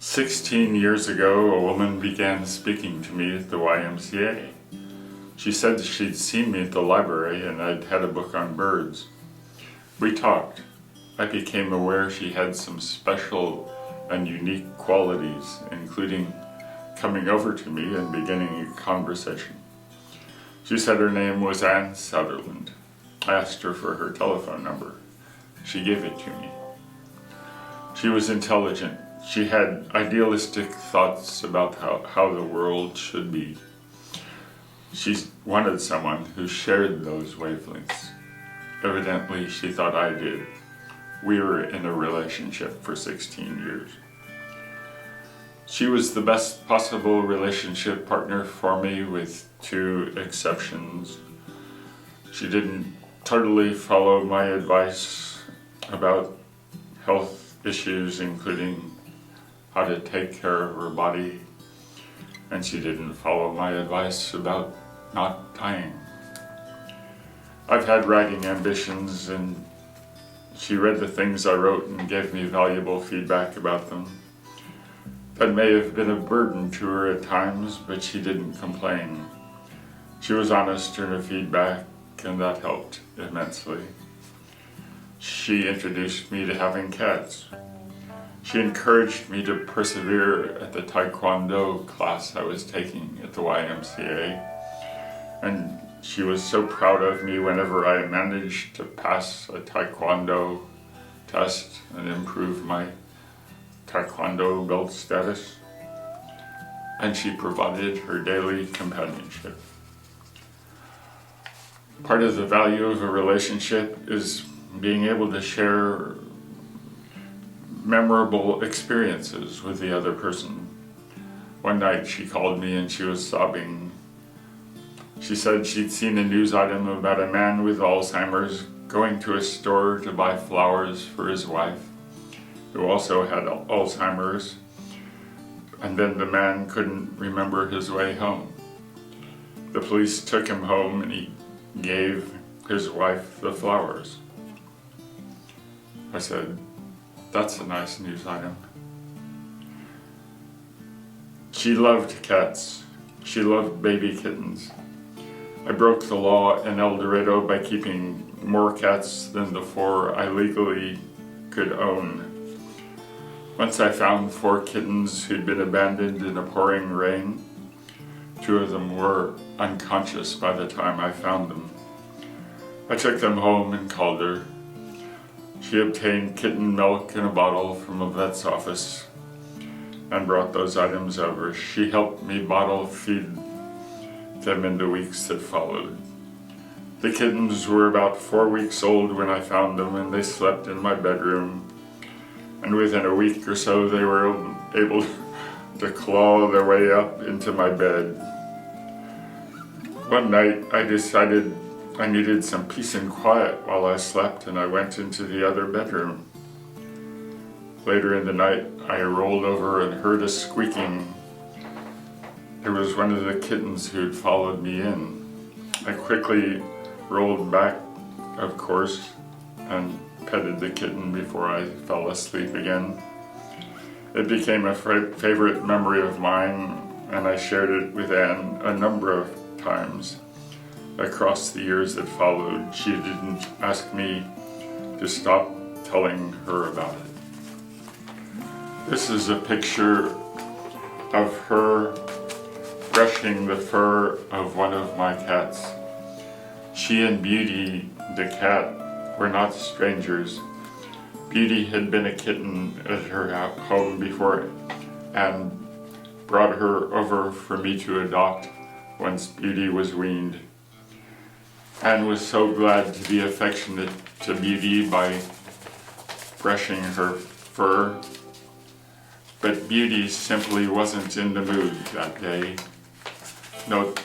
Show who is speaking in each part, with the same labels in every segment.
Speaker 1: 16 years ago, a woman began speaking to me at the YMCA. She said she'd seen me at the library and I'd had a book on birds. We talked. I became aware she had some special and unique qualities, including coming over to me and beginning a conversation. She said her name was Sutherland. I asked her for her telephone number. She gave it to me. She was intelligent. She had idealistic thoughts about how the world should be. She wanted someone who shared those wavelengths. Evidently, she thought I did. We were in a relationship for 16 years. She was the best possible relationship partner for me, with two exceptions. She didn't totally follow my advice about health issues, including how to take care of her body, and she didn't follow my advice about not dying. I've had writing ambitions, and she read the things I wrote and gave me valuable feedback about them. That may have been a burden to her at times, but she didn't complain. She was honest in her feedback, and that helped immensely. She introduced me to having cats. She encouraged me to persevere at the Taekwondo class I was taking at the YMCA, and she was so proud of me whenever I managed to pass a Taekwondo test and improve my Taekwondo belt status, and she provided her daily companionship. Part of the value of a relationship is being able to share memorable experiences with the other person. One night she called me and she was sobbing. She said she'd seen a news item about a man with Alzheimer's going to a store to buy flowers for his wife, who also had Alzheimer's, and then the man couldn't remember his way home. The police took him home and he gave his wife the flowers. I said, "That's a nice news item." She loved cats. She loved baby kittens. I broke the law in El Dorado by keeping more cats than the 4 I legally could own. Once I found 4 kittens who'd been abandoned in a pouring rain. 2 of them were unconscious by the time I found them. I took them home and called her. She obtained kitten milk in a bottle from a vet's office and brought those items over. She helped me bottle feed them in the weeks that followed. The kittens were about 4 weeks old when I found them, and they slept in my bedroom. And within a week or so, they were able to claw their way up into my bed. One night, I decided I needed some peace and quiet while I slept, and I went into the other bedroom. Later in the night, I rolled over and heard a squeaking. It was one of the kittens who'd followed me in. I quickly rolled back, of course, and petted the kitten before I fell asleep again. It became a favorite memory of mine, and I shared it with Anne a number of times across the years that followed. She didn't ask me to stop telling her about it. This is a picture of her brushing the fur of one of my cats. She and Beauty, the cat, were not strangers. Beauty had been a kitten at her home before and brought her over for me to adopt once Beauty was weaned. Anne was so glad to be affectionate to Beauty by brushing her fur, but Beauty simply wasn't in the mood that day. Note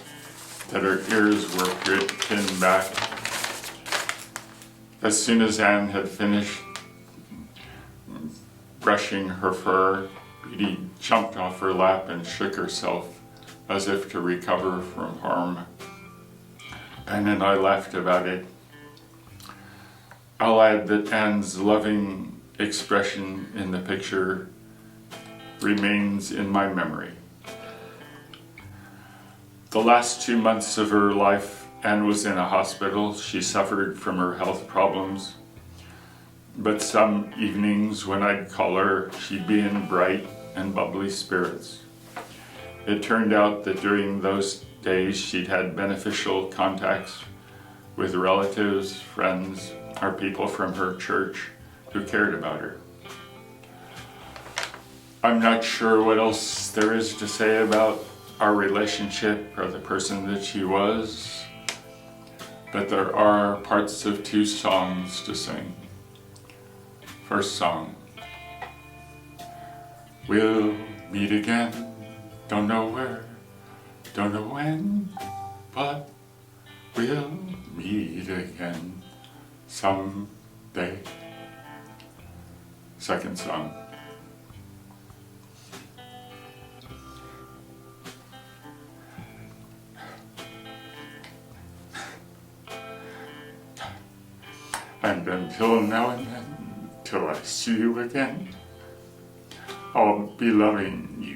Speaker 1: that her ears were pinned back. As soon as Anne had finished brushing her fur, Beauty jumped off her lap and shook herself as if to recover from harm. Anne and I laughed about it. I'll add that Anne's loving expression in the picture remains in my memory. The last 2 months of her life, Anne was in a hospital. She suffered from her health problems. But some evenings when I'd call her, she'd be in bright and bubbly spirits. It turned out that during those days she'd had beneficial contacts with relatives, friends, or people from her church who cared about her. I'm not sure what else there is to say about our relationship or the person that she was, but there are parts of 2 songs to sing. First song. We'll meet again, don't know where, don't know when, but we'll meet again someday. Second song. And until now and then, till I see you again, I'll be loving you